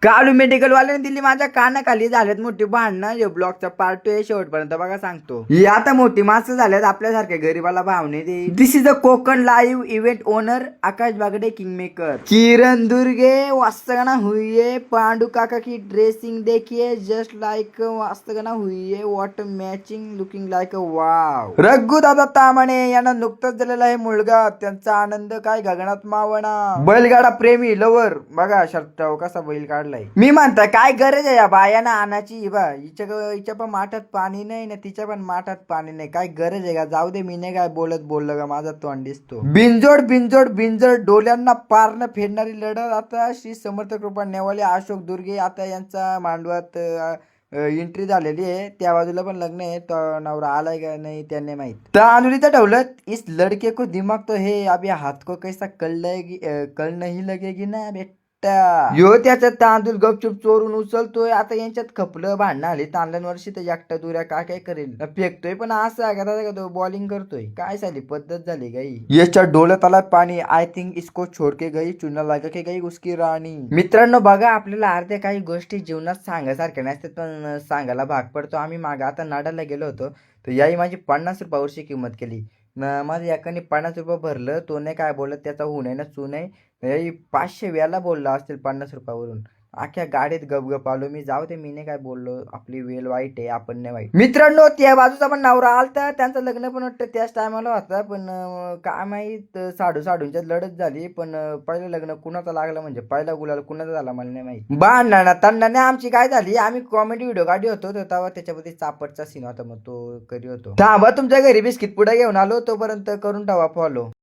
कालू medical वाल्याने दिली माझ्या कानाखाली झाल्यात मोठी भांडणं. हे ब्लॉगचा पार्ट आहे, शेवटपर्यंत बघा सांगतो. ही आता मोठी माणसं झाल्यात आपल्यासारख्या गरीबाला भावने दे. This is a Konkan live event owner Akash Bagade kingmaker Kiran Durge वास्तगना हुई है. पांडू काका की ड्रेसिंग देखिए जस्ट लाइक वास्तगना हुई है. What matching looking like a wow. Raghu दादा तामाणे यांना नुकताच झालेला आहे मुलगा. त्यांचा आनंद काय गगनात मावना. बैलगाडा प्रेमी लवर बघा शर्ट कसा बैल काढलाय. मी म्हणताय काय गरज आहे या बायाना आणाची. बा हिच्या पण माठात पाणी नाही ना तिच्या पण माठात पाणी नाही. काय गरज आहे का. जाऊ दे मी नाही काय बोललं का माझा तोंड दिसतो. बिंजोड बिंजोड बिंजोड डोल्यांना पारणं फेडणारी लढत आता श्री समर्थ कृपा नेवाले अशोक दुर्गे आता यांचा मांडवात एंट्री झालेली आहे. त्या बाजूला पण लग्न आहे. तो नवरा आलाय का नाही त्यांनी माहित. तर अनुरीचं ठेवलं इस लड़के को दिमाग तो है अब या हाथ को कैसा कल नहीं लगेगी ना बेटा. यो त्याचं तांदूळ गपचूप चोरून उचलतोय. आता यांच्यात खपलं भांडणं आली तांदळांवरशी तर एकटा दुऱ्या काय करेल फेकतोय. पण असं आहे का तो बॉलिंग करतोय. काय झाली पद्धत झाली गाई. याच्या डोळ्यात आला पाणी. आय थिंक इसको छोड़ के गई चुना लागा के गई उसकी राणी. मित्रांनो बघा आपल्याला अर्ध्या काही गोष्टी जीवनात सांगायसारख्या नसतात पण सांगायला भाग पडतो. आम्ही मागं आता नाडाला गेलो होतो तर याही माझी 50 रुपयावरची किंमत केली. माझ्या एकाने 50 रुपये भरलं. तो नाही काय बोलत त्याचा होऊ नये ना चू नाही. 500 वेळा बोलला असतील 50 रुपयावरून. अख्ख्या गाडीत गपगप आलो मी. जाऊ दे मी नाही काय बोललो. आपली वेल वाईट आहे आपण नाही वाईट. मित्रांनो त्या बाजूचा पण नवरा आलता. त्यांचं लग्न पण वाटतं त्याच टायमाला होता. पण काय माहीत साडूंच्यात लढत झाली. पण पहिलं लग्न कुणाचं लागलं म्हणजे पहिला गुलाल कुणाचा झाला मला नाही माहिती. भांडणा तंडाने आमची काय झाली. आम्ही कॉमेडी व्हिडिओ काढली होतो तेव्हा त्याच्यामध्ये चापटचा सीन होता मग तो करी होतो. थांबा तुमच्या घरी बिस्किट पुढे घेऊन आलो. तोपर्यंत करून ठेवा फॉलो.